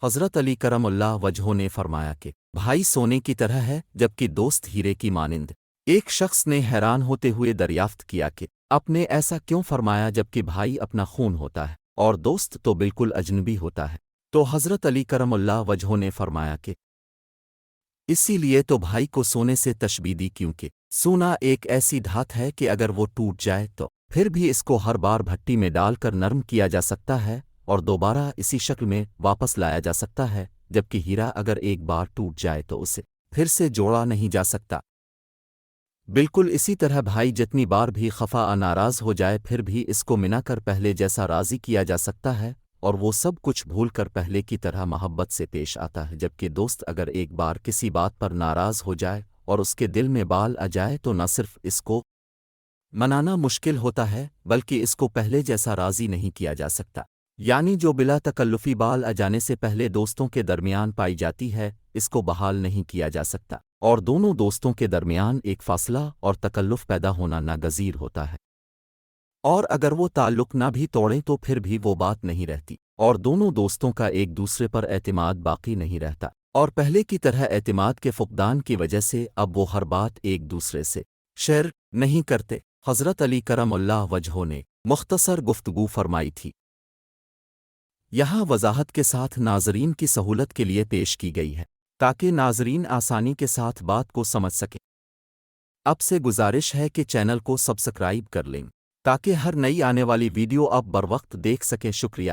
حضرت علی کرم اللہ وجہہ نے فرمایا کہ بھائی سونے کی طرح ہے جبکہ دوست ہیرے کی مانند۔ ایک شخص نے حیران ہوتے ہوئے دریافت کیا کہ آپ نے ایسا کیوں فرمایا جبکہ بھائی اپنا خون ہوتا ہے اور دوست تو بالکل اجنبی ہوتا ہے؟ تو حضرت علی کرم اللہ وجہہ نے فرمایا کہ اسی لیے تو بھائی کو سونے سے تشبیہ دی، کیونکہ سونا ایک ایسی دھات ہے کہ اگر وہ ٹوٹ جائے تو پھر بھی اس کو ہر بار بھٹی میں ڈال کر نرم کیا جا سکتا ہے اور دوبارہ اسی شکل میں واپس لایا جا سکتا ہے، جبکہ ہیرا اگر ایک بار ٹوٹ جائے تو اسے پھر سے جوڑا نہیں جا سکتا۔ بالکل اسی طرح بھائی جتنی بار بھی خفا ناراض ہو جائے پھر بھی اس کو منا کر پہلے جیسا راضی کیا جا سکتا ہے اور وہ سب کچھ بھول کر پہلے کی طرح محبت سے پیش آتا ہے، جبکہ دوست اگر ایک بار کسی بات پر ناراض ہو جائے اور اس کے دل میں بال آ جائے تو نہ صرف اس کو منانا مشکل ہوتا ہے بلکہ اس کو پہلے جیسا راضی نہیں کیا جا سکتا۔ یعنی جو بلا تکلفی بال آ جانے سے پہلے دوستوں کے درمیان پائی جاتی ہے اس کو بحال نہیں کیا جا سکتا، اور دونوں دوستوں کے درمیان ایک فاصلہ اور تکلف پیدا ہونا ناگزیر ہوتا ہے، اور اگر وہ تعلق نہ بھی توڑیں تو پھر بھی وہ بات نہیں رہتی اور دونوں دوستوں کا ایک دوسرے پر اعتماد باقی نہیں رہتا، اور پہلے کی طرح اعتماد کے فقدان کی وجہ سے اب وہ ہر بات ایک دوسرے سے شیئر نہیں کرتے۔ حضرت علی کرم اللہ وجہہ نے مختصر گفتگو فرمائی تھی، یہاں وضاحت کے ساتھ ناظرین کی سہولت کے لیے پیش کی گئی ہے تاکہ ناظرین آسانی کے ساتھ بات کو سمجھ سکیں۔ اب سے گزارش ہے کہ چینل کو سبسکرائب کر لیں تاکہ ہر نئی آنے والی ویڈیو آپ بروقت دیکھ سکیں۔ شکریہ۔